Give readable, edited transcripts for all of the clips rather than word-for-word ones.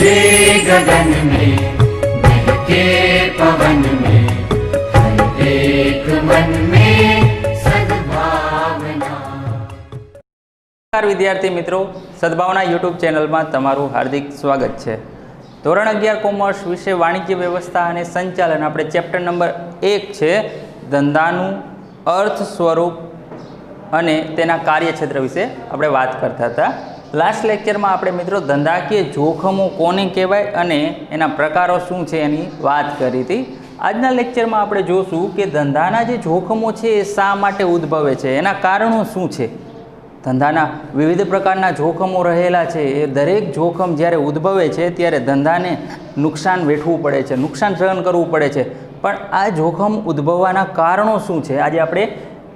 जे गगन में महके पवन में हर एक मन में सद्भावना। नमस्कार विद्यार्थी मित्रों, सद्भावना यूट्यूब चैनल में तमारू हार्दिक स्वागत है। ધોરણ 11 કોમર્સ વિશે વાણિજ્ય વ્યવસ્થા અને સંચાલન આપણે ચેપ્ટર નંબર 1 છે ધંધાનું અર્થ સ્વરૂપ અને તેના કાર્યક્ષેત્ર વિશે આપણે વાત કરતા હતા। લાસ્ટ લેક્ચરમાં આપણે મિત્રો ધંધાકીય જોખમો કોને કહેવાય અને એના પ્રકારો શું છે એની વાત કરી હતી। આજના લેક્ચરમાં આપણે જોશું કે ધંધાના જે જોખમો છે એ શા માટે ઉદ્ભવે છે, એના કારણો શું છે। ધંધાના વિવિધ પ્રકારના જોખમો રહેલા છે, એ દરેક જોખમ જ્યારે ઉદ્ભવે છે ત્યારે ધંધાને નુકસાન વેઠવું પડે છે, નુકસાન સહન કરવું પડે છે। પણ આ જોખમ ઉદ્ભવવાના કારણો શું છે, આજે આપણે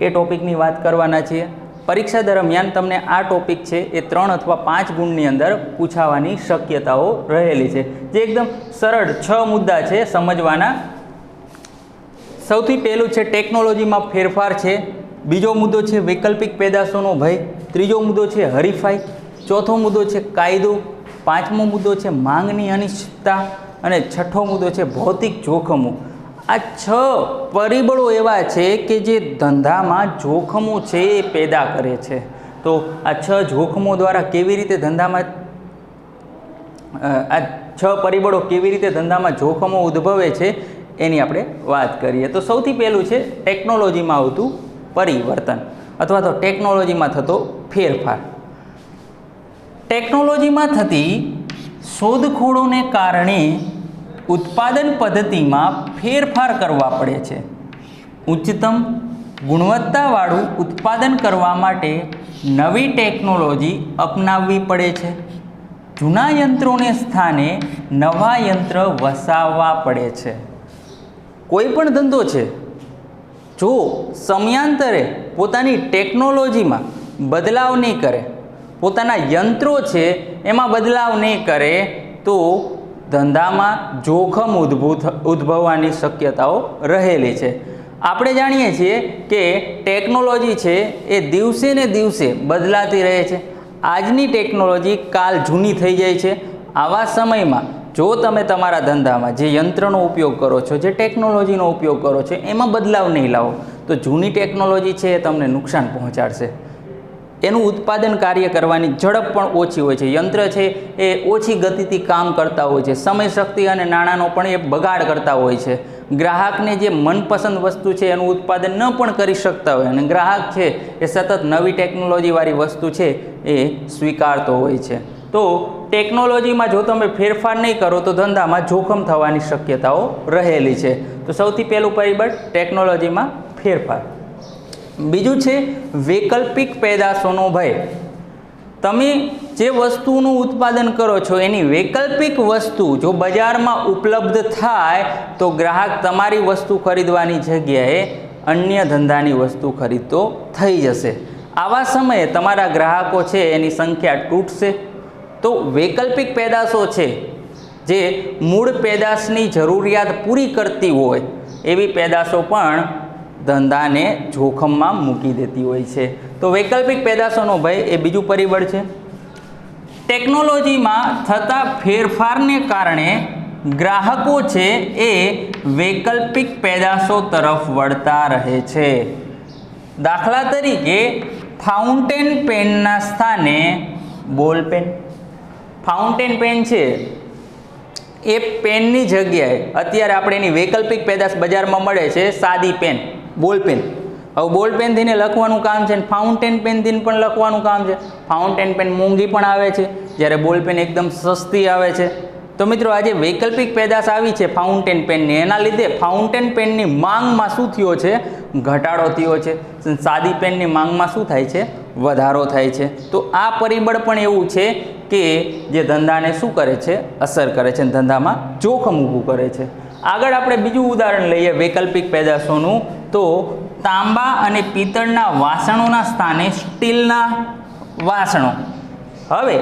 એ ટોપિકની વાત કરવાના છીએ। પરીક્ષા દરમિયાન તમને આ ટોપિક છે એ 3 અથવા 5 ગુણની અંદર પૂછાવાની શક્યતાઓ રહેલી છે, જે એકદમ સરળ 6 મુદ્દા છે સમજવાના। સૌથી પહેલું છે ટેકનોલોજીમાં ફેરફાર છે, બીજો મુદ્દો છે વૈકલ્પિક પેદાશોનો ભય, ત્રીજો મુદ્દો છે હરીફાઈ, ચોથો મુદ્દો છે કાયદો, પાંચમો મુદ્દો છે માંગની અનિશ્ચિતતા અને છઠ્ઠો મુદ્દો છે ભૌતિક જોખમો। આ 6 પરિબળો એવા છે કે જે ધંધામાં જોખમો છે એ પેદા કરે છે। તો આ 6 જોખમો દ્વારા કેવી રીતે ધંધામાં આ 6 પરિબળો કેવી રીતે ધંધામાં જોખમો ઉદ્ભવે છે એની આપણે વાત કરીએ। તો સૌથી પહેલું છે ટેકનોલોજીમાં આવતું પરિવર્તન અથવા તો ટેકનોલોજીમાં થતો ફેરફાર। ટેકનોલોજીમાં થતી શોધખોળોને કારણે ઉત્પાદન પદ્ધતિમાં ફેરફાર કરવા પડે છે। ઉચ્ચતમ ગુણવત્તાવાળું ઉત્પાદન કરવા માટે નવી ટેકનોલોજી અપનાવવી પડે છે। જૂના યંત્રોને સ્થાને નવા યંત્ર વસાવવા પડે છે। કોઈ પણ ધંધો છે જો સમયાંતરે પોતાની ટેકનોલોજીમાં બદલાવ નહીં કરે, પોતાના યંત્રો છે એમાં બદલાવ નહીં કરે, તો ધંધામાં જોખમ ઉદ્ભવવાની શક્યતાઓ રહેલી છે। આપણે જાણીએ છીએ કે ટેકનોલોજી છે એ દિવસે ને દિવસે બદલાતી રહે છે। આજની ટેકનોલોજી કાલ જૂની થઈ જાય છે। આવા સમયમાં જો તમે તમારા ધંધામાં જે યંત્રનો ઉપયોગ કરો છો, જે ટેકનોલોજીનો ઉપયોગ કરો છો, એમાં બદલાવ નહીં લાવો તો જૂની ટેકનોલોજી છે એ તમને નુકસાન પહોંચાડશે। એનું ઉત્પાદન કાર્ય કરવાની ઝડપ પણ ઓછી હોય છે, યંત્ર છે એ ઓછી ગતિથી કામ કરતા હોય છે, સમય શક્તિ અને નાણાંનો પણ એ બગાડ કરતા હોય છે। ગ્રાહકને જે મનપસંદ વસ્તુ છે એનું ઉત્પાદન ન પણ કરી શકતા હોય અને ગ્રાહક છે એ સતત નવી ટેકનોલોજીવાળી વસ્તુ છે એ સ્વીકારતો હોય છે। તો ટેકનોલોજીમાં જો તમે ફેરફાર નહીં કરો તો ધંધામાં જોખમ થવાની શક્યતાઓ રહેલી છે। તો સૌથી પહેલું પરિબળ ટેકનોલોજીમાં ફેરફાર। બીજું છે વૈકલ્પિક પેદાશોનો ભય। તમે જે વસ્તુનું ઉત્પાદન કરો છો એની વૈકલ્પિક વસ્તુ જો બજારમાં ઉપલબ્ધ થાય તો ગ્રાહક તમારી વસ્તુ ખરીદવાની જગ્યાએ અન્ય ધંધાની વસ્તુ ખરીદતો થઈ જશે। આવા સમયે તમારા ગ્રાહકો છે એની સંખ્યા તૂટશે। તો વૈકલ્પિક પેદાશો છે જે મૂળ પેદાશની જરૂરિયાત પૂરી કરતી હોય એવી પેદાશો પણ ધંધાને જોખમમાં મૂકી દેતી હોય છે। તો વૈકલ્પિક પેદાશોનો ભય એ બીજું પરિબળ છે। ટેકનોલોજીમાં થતા ફેરફારને કારણે ગ્રાહકો છે એ વૈકલ્પિક પેદાશો તરફ વળતા રહે છે। દાખલા તરીકે ફાઉન્ટેન પેનના સ્થાને બોલપેન। ફાઉન્ટેન પેન છે એ પેનની જગ્યાએ અત્યારે આપણે એની વૈકલ્પિક પેદાશ બજારમાં મળે છે સાદી પેન, બોલપેન। હવે બોલપેનથી ને લખવાનું કામ છે, ફાઉન્ટેન પેનથી પણ લખવાનું કામ છે। ફાઉન્ટેન પેન મોંઘી પણ આવે છે, જ્યારે બોલપેન એકદમ સસ્તી આવે છે। તો મિત્રો આજે વૈકલ્પિક પેદાશ આવી છે ફાઉન્ટેન પેનની, એના લીધે ફાઉન્ટેન પેનની માંગમાં શું થયો છે, ઘટાડો થયો છે। સાદી પેનની માંગમાં શું થાય છે, વધારો થાય છે। તો આ પરિબળ પણ એવું છે કે જે ધંધાને શું કરે છે, અસર કરે છે, ધંધામાં જોખમ ઊભું કરે છે। આગળ આપણે બીજું ઉદાહરણ લઈએ વૈકલ્પિક પેદાશોનું, તો તાંબા અને પિત્તળના વાસણોના સ્થાને સ્ટીલના વાસણો। હવે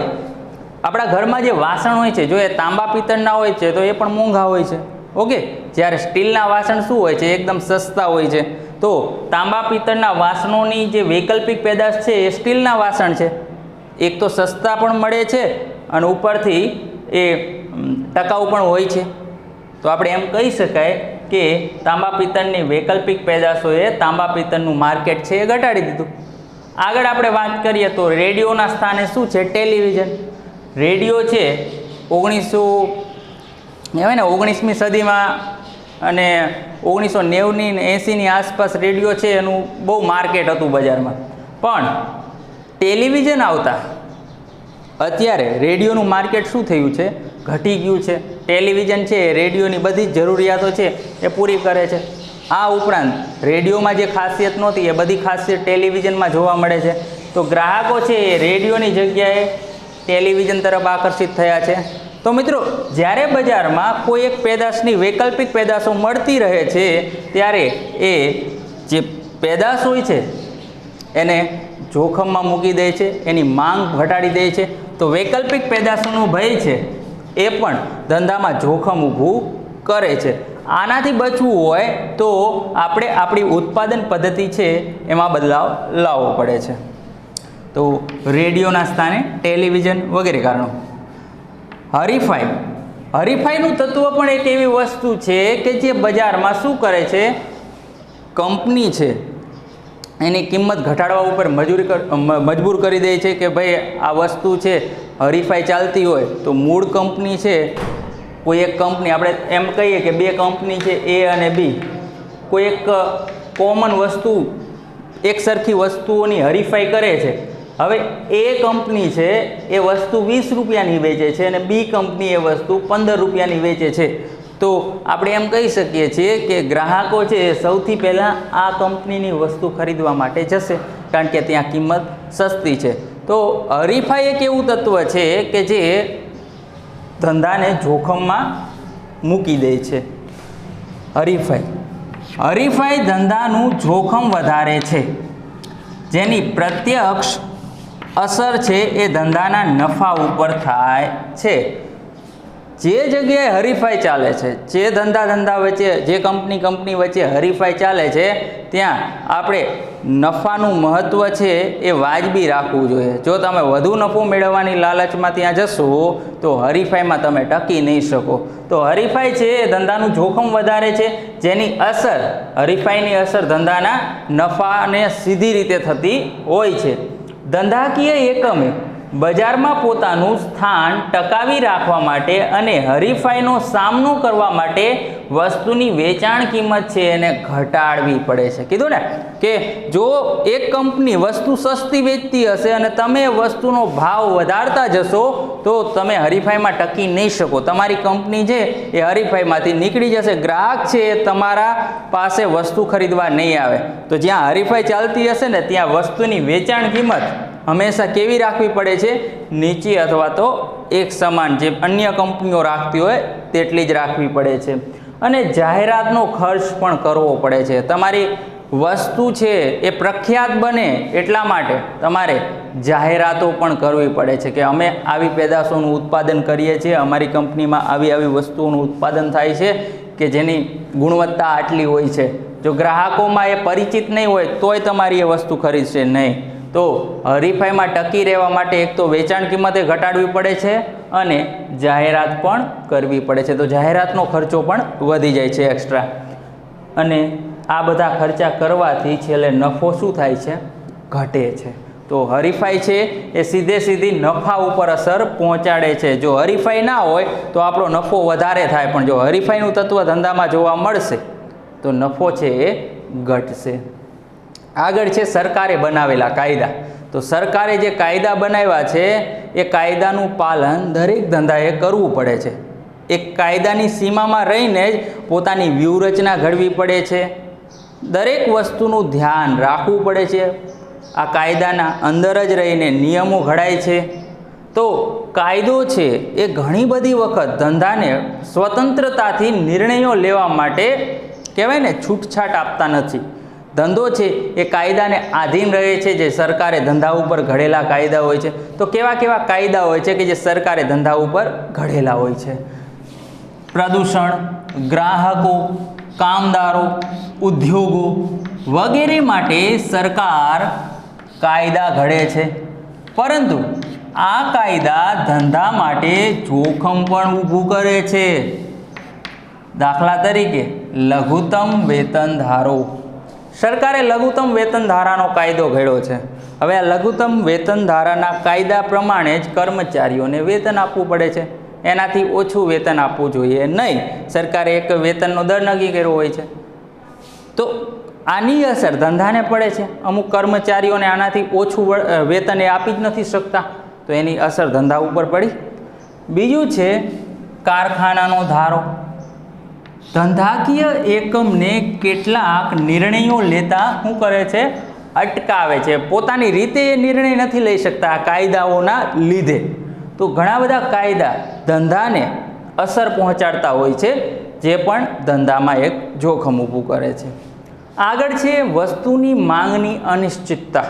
આપણા ઘરમાં જે વાસણ હોય છે જો એ તાંબા પિત્તળના હોય છે તો એ પણ મોંઘા હોય છે, ઓકે, જ્યારે સ્ટીલના વાસણ શું હોય છે, એકદમ સસ્તા હોય છે। તો તાંબા પિત્તળના વાસણોની જે વૈકલ્પિક પેદાશ છે એ સ્ટીલના વાસણ છે। એક તો સસ્તા પણ મળે છે અને ઉપરથી એ ટકાઉ પણ હોય છે. તો આપણે એમ કહી શકાય કે તાંબા પિત્તળની વૈકલ્પિક પેદાશોએ તાંબા પિત્તળનું માર્કેટ છે એ ઘટાડી દીધું. આગળ આપણે વાત કરીએ તો રેડિયોના સ્થાને શું છે? ટેલિવિઝન. રેડિયો છે 19મી સદીમાં અને 1990ની ને 80ની આસપાસ રેડિયો છે એનું બહુ માર્કેટ હતું બજારમાં. પણ ટેલિવિઝન આવતા અત્યારે રેડિયોનું માર્કેટ શું થયું છે? ઘટી ગયું છે. ટેલિવિઝન છે એ રેડિયોની બધી જ જરૂરિયાતો છે એ પૂરી કરે છે. આ ઉપરાંત રેડિયોમાં જે ખાસિયત નહોતી એ બધી ખાસિયત ટેલિવિઝનમાં જોવા મળે છે. તો ગ્રાહકો છે એ રેડિયોની જગ્યાએ ટેલિવિઝન તરફ આકર્ષિત થયા છે. તો મિત્રો, જ્યારે બજારમાં કોઈ એક પેદાશની વૈકલ્પિક પેદાશો મળતી રહે છે ત્યારે એ જે પેદાશ હોય છે એને જોખમમાં મૂકી દે છે, એની માંગ ઘટાડી દે છે. તો વૈકલ્પિક પેદાશોનો ભય છે એ પણ ધંધામાં જોખમ ઊભું કરે છે. આનાથી બચવું હોય તો આપણે આપણી ઉત્પાદન પદ્ધતિ છે એમાં બદલાવ લાવવો પડે છે. તો રેડિયોના સ્થાને ટેલિવિઝન વગેરે કારણો. હરીફાઈનું તત્વ પણ એક એવી વસ્તુ છે કે જે બજારમાં શું કરે છે? કંપની છે એની કિંમત ઘટાડવા ઉપર મજબૂર કરી દે છે કે ભાઈ આ વસ્તુ છે હરીફાઈ ચાલતી હોય તો મૂળ કંપની છે, કોઈ એક કંપની, આપણે એમ કહીએ કે બે કંપની છે એ અને બી, કોઈ એક કોમન વસ્તુ એક સરખી વસ્તુઓની હરીફાઈ કરે છે. હવે એ કંપની છે એ વસ્તુ 20 રૂપિયાની વેચે છે અને બી કંપની એ વસ્તુ 15 રૂપિયાની વેચે છે. તો આપણે એમ કહી શકીએ છીએ કે ગ્રાહકો છે એ સૌથી પહેલાં આ કંપનીની વસ્તુ ખરીદવા માટે જશે કારણ કે ત્યાં કિંમત સસ્તી છે. તો હરીફાઈ એક એવું તત્વ છે કે જે ધંધાને જોખમમાં મૂકી દે છે. હરીફાઈ ધંધાનું જોખમ વધારે છે, જેની પ્રત્યક્ષ અસર છે એ ધંધાના નફા ઉપર થાય છે. જે જગ્યાએ હરીફાઈ ચાલે છે, જે ધંધા વચ્ચે, જે કંપની વચ્ચે હરીફાઈ ચાલે છે ત્યાં આપણે નફાનું મહત્ત્વ છે એ વાજબી રાખવું જોઈએ. જો તમે વધુ નફો મેળવવાની લાલચમાં ત્યાં જશો તો હરીફાઈમાં તમે ટકી નહીં શકો. તો હરીફાઈ છે એ ધંધાનું જોખમ વધારે છે, જેની અસર, હરીફાઈની અસર ધંધાના નફાને સીધી રીતે થતી હોય છે. ધંધાકીય એકમે બજારમાં પોતાનું સ્થાન ટકાવી રાખવા માટે અને હરીફાઈનો સામનો કરવા માટે વસ્તુની વેચાણ કિંમત છે એને ઘટાડવી પડે છે. કીધું ને કે જો એક કંપની વસ્તુ સસ્તી વેચતી હશે અને તમે વસ્તુનો ભાવ વધારતા જશો તો તમે હરીફાઈમાં ટકી નહીં શકો. તમારી કંપની છે એ હરીફાઈમાંથી નીકળી જશે. ગ્રાહક છે એ તમારા પાસે વસ્તુ ખરીદવા નહીં આવે. તો જ્યાં હરીફાઈ ચાલતી હશે ને ત્યાં વસ્તુની વેચાણ કિંમત હંમેશા કેવી રાખવી પડે છે? નીચી અથવા તો એક સમાન, જે અન્ય કંપનીઓ રાખતી હોય તેટલી જ રાખવી પડે છે. અને જાહેરાતનો ખર્ચ પણ કરવો પડે છે. તમારી વસ્તુ છે એ પ્રખ્યાત બને એટલા માટે તમારે જાહેરાતો પણ કરવી પડે છે કે અમે આવી પેદાશોનું ઉત્પાદન કરીએ છીએ, અમારી કંપનીમાં આવી વસ્તુઓનું ઉત્પાદન થાય છે કે જેની ગુણવત્તા આટલી હોય છે. જો ગ્રાહકોમાં એ પરિચિત નહીં હોય તોય તમારી એ વસ્તુ ખરીદશે નહીં. તો હરીફાઈમાં ટકી રહેવા માટે એક તો વેચાણ કિંમતે ઘટાડવી પડે છે અને જાહેરાત પણ કરવી પડે છે. તો જાહેરાતનો ખર્ચો પણ વધી જાય છે એક્સ્ટ્રા. અને આ બધા ખર્ચા કરવાથી છેલ્લે નફો શું થાય છે? ઘટે છે. તો હરીફાઈ છે એ સીધી નફા ઉપર અસર પહોંચાડે છે. જો હરીફાઈ ના હોય તો આપણો નફો વધારે થાય, પણ જો હરીફાઈનું તત્વ ધંધામાં જોવા મળશે તો નફો છે એ ઘટશે. આગળ છે સરકારે બનાવેલા કાયદા. તો સરકારે જે કાયદા બનાવ્યા છે એ કાયદાનું પાલન દરેક ધંધાએ કરવું પડે છે. એક કાયદાની સીમામાં રહીને જ પોતાની વ્યૂહરચના ઘડવી પડે છે. દરેક વસ્તુનું ધ્યાન રાખવું પડે છે. આ કાયદાના અંદર જ રહીને નિયમો ઘડાય છે. તો કાયદો છે એ ઘણી બધી વખત ધંધાને સ્વતંત્રતાથી નિર્ણયો લેવા માટે કહેવાય ને છૂટછાટ આપતા નથી. ધંધો છે એ કાયદાને આધીન રહે છે, જે સરકારે ધંધા ઉપર ઘડેલા કાયદા હોય છે. તો કેવા કાયદા હોય છે કે જે સરકારે ધંધા ઉપર ઘડેલા હોય છે? પ્રદૂષણ, ગ્રાહકો, કામદારો, ઉદ્યોગો વગેરે માટે સરકાર કાયદા ઘડે છે. પરંતુ આ કાયદા ધંધા માટે જોખમ પણ ઊભું કરે છે. દાખલા તરીકે લઘુત્તમ વેતન ધારો. સરકારે લઘુત્તમ વેતન ધારાનો કાયદો ઘડ્યો છે. હવે આ લઘુત્તમ વેતન ધારાના કાયદા પ્રમાણે જ કર્મચારીઓને વેતન આપવું પડે છે. એનાથી ઓછું વેતન આપવું જોઈએ નહીં. સરકારે એક વેતનનો દર નક્કી કર્યો હોય છે. તો આની અસર ધંધાને પડે છે. અમુક કર્મચારીઓને આનાથી ઓછું વેતન એ આપી જ નથી શકતા, તો એની અસર ધંધા ઉપર પડી. બીજું છે કારખાનાનો ધારો. ધંધાકીય એકમને કેટલાક નિર્ણયો લેતા શું કરે છે? અટકાવે છે. પોતાની રીતે એ નિર્ણય નથી લઈ શકતા આ કાયદાઓના લીધે. તો ઘણા બધા કાયદા ધંધાને અસર પહોંચાડતા હોય છે, જે પણ ધંધામાં એક જોખમ ઊભું કરે છે. આગળ છે વસ્તુની માંગની અનિશ્ચિતતા.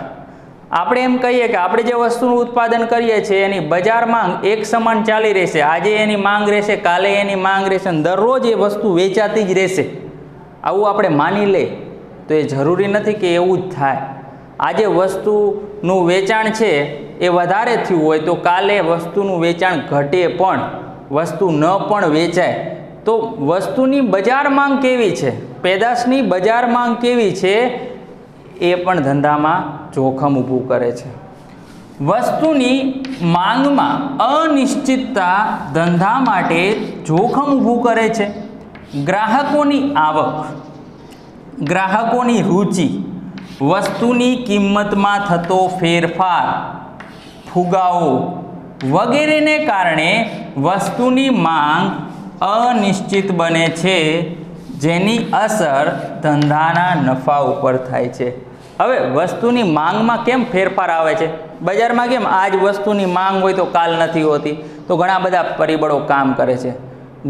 આપણે એમ કહીએ કે આપણે જે વસ્તુનું ઉત્પાદન કરીએ છીએ એની બજાર માંગ એક સમાન ચાલી રહેશે. આજે એની માંગ રહેશે, કાલે એની માંગ રહેશે, દરરોજ એ વસ્તુ વેચાતી જ રહેશે. આવું આપણે માની લઈએ તો એ જરૂરી નથી કે એવું જ થાય. આજે વસ્તુનું વેચાણ છે એ વધારે થયું હોય તો કાલે વસ્તુનું વેચાણ ઘટે પણ, વસ્તુ ન પણ વેચાય. તો વસ્તુની બજાર માંગ કેવી છે, પેદાશની બજાર માંગ કેવી છે, એ પણ ધંધામાં જોખમ ઊભું કરે છે. વસ્તુની માંગમાં અનિશ્ચિતતા ધંધા માટે જોખમ ઊભું કરે છે. ગ્રાહકોની આવક, ગ્રાહકોની રુચિ, વસ્તુની કિંમતમાં થતો ફેરફાર, ફુગાવો વગેરેને કારણે વસ્તુની માંગ અનિશ્ચિત બને છે, જેની અસર ધંધાના નફા ઉપર થાય છે. હવે વસ્તુની માંગમાં કેમ ફેરફાર આવે છે? બજારમાં કેમ આજ વસ્તુની માંગ હોય તો કાલ નથી હોતી? તો ઘણા બધા પરિબળો કામ કરે છે.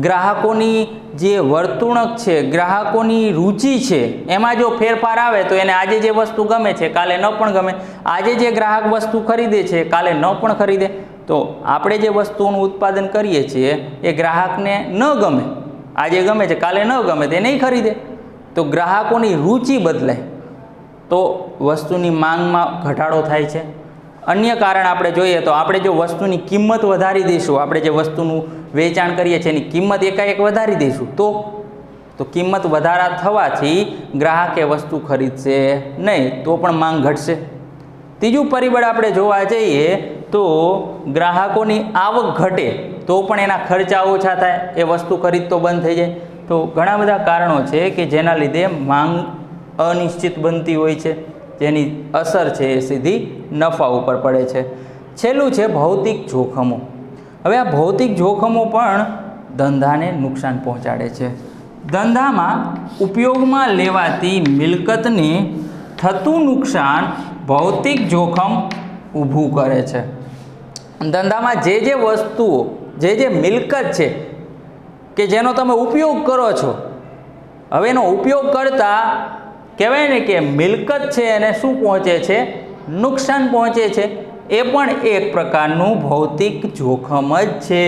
ગ્રાહકોની જે વર્તણૂક છે, ગ્રાહકોની રુચિ છે, એમાં જો ફેરફાર આવે તો એને આજે જે વસ્તુ ગમે છે કાલે ન પણ ગમે. આજે જે ગ્રાહક વસ્તુ ખરીદે છે કાલે ન પણ ખરીદે. તો આપણે જે વસ્તુઓનું ઉત્પાદન કરીએ છીએ એ ગ્રાહકને ન ગમે, આજે ગમે છે કાલે ન ગમે તે નહીં ખરીદે. તો ગ્રાહકોની રુચિ બદલાય તો વસ્તુની માંગમાં ઘટાડો થાય છે. અન્ય કારણ આપણે જોઈએ તો આપણે જો વસ્તુની કિંમત વધારી દઈશું, આપણે જે વસ્તુનું વેચાણ કરીએ છીએ એની કિંમત એકાએક વધારી દઈશું તો કિંમત વધારા થવાથી ગ્રાહક એ વસ્તુ ખરીદશે નહીં, તો પણ માંગ ઘટશે. ત્રીજું પરિબળ આપણે જોવા જઈએ તો ગ્રાહકોની આવક ઘટે તો પણ એના ખર્ચા ઓછા થાય, એ વસ્તુ ખરીદતો બંધ થઈ જાય. તો ઘણા બધા કારણો છે કે જેના લીધે માંગ અનિશ્ચિત બનતી હોય છે, જેની અસર છે એ સીધી નફા ઉપર પડે છે. છેલ્લું છે ભૌતિક જોખમો. હવે આ ભૌતિક જોખમો પણ ધંધાને નુકસાન પહોંચાડે છે. ધંધામાં ઉપયોગમાં લેવાતી મિલકતને થતું નુકસાન ભૌતિક જોખમ ઊભું કરે છે. ધંધામાં જે વસ્તુઓ, જે મિલકત છે કે જેનો તમે ઉપયોગ કરો છો, હવે એનો ઉપયોગ કરતાં કહેવાય ને કે મિલકત છે એને શું પહોંચે છે? નુકસાન પહોંચે છે. એ પણ એક પ્રકારનું ભૌતિક જોખમ જ છે.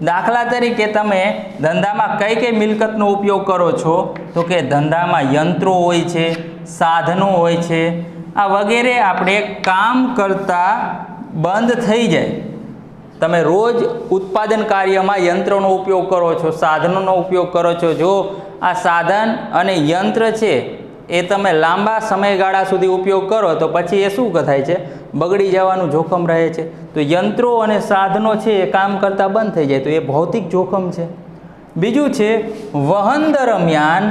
દાખલા તરીકે તમે ધંધામાં કઈ મિલકતનો ઉપયોગ કરો છો? તો કે ધંધામાં યંત્રો હોય છે, સાધનો હોય છે. આ વગેરે આપણે કામ કરતાં બંધ થઈ જાય. તમે રોજ ઉત્પાદન કાર્યમાં યંત્રોનો ઉપયોગ કરો છો, સાધનોનો ઉપયોગ કરો છો. જો આ સાધન અને યંત્ર છે એ તમે લાંબા સમયગાળા સુધી ઉપયોગ કરો તો પછી એ શું થાય છે? બગડી જવાનું જોખમ રહે છે. તો યંત્રો અને સાધનો છે એ કામ કરતાં બંધ થઈ જાય તો એ ભૌતિક જોખમ છે. બીજું છે વહન દરમિયાન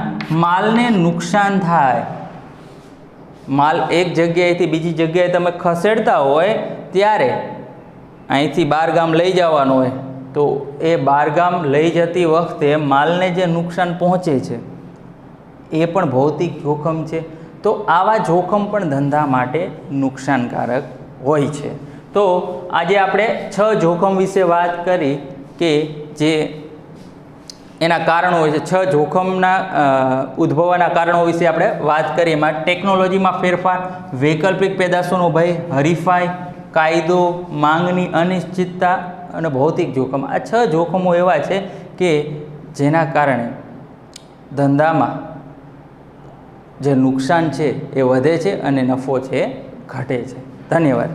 માલને નુકસાન થાય. માલ એક જગ્યાએથી બીજી જગ્યાએ તમે ખસેડતા હોય ત્યારે અહીંથી બહારગામ લઈ જવાનું હોય તો એ બહારગામ લઈ જતી વખતે માલને જે નુકસાન પહોંચે છે એ પણ ભૌતિક જોખમ છે. તો આવા જોખમ પણ ધંધા માટે નુકસાનકારક હોય છે. તો આજે આપણે 6 જોખમ વિશે વાત કરી કે જે એના કારણો હોય છે. 6 જોખમના ઉદ્ભવવાના કારણો વિશે આપણે વાત કરી. એમાં ટેકનોલોજીમાં ફેરફાર, વૈકલ્પિક પેદાશોનો ભય, હરીફાઈ, કાયદો, માંગની અનિશ્ચિતતા અને ભૌતિક જોખમ. આ 6 જોખમો એવા છે કે જેના કારણે ધંધામાં જે નુકસાન છે એ વધે છે અને નફો છે ઘટે છે. ધન્યવાદ.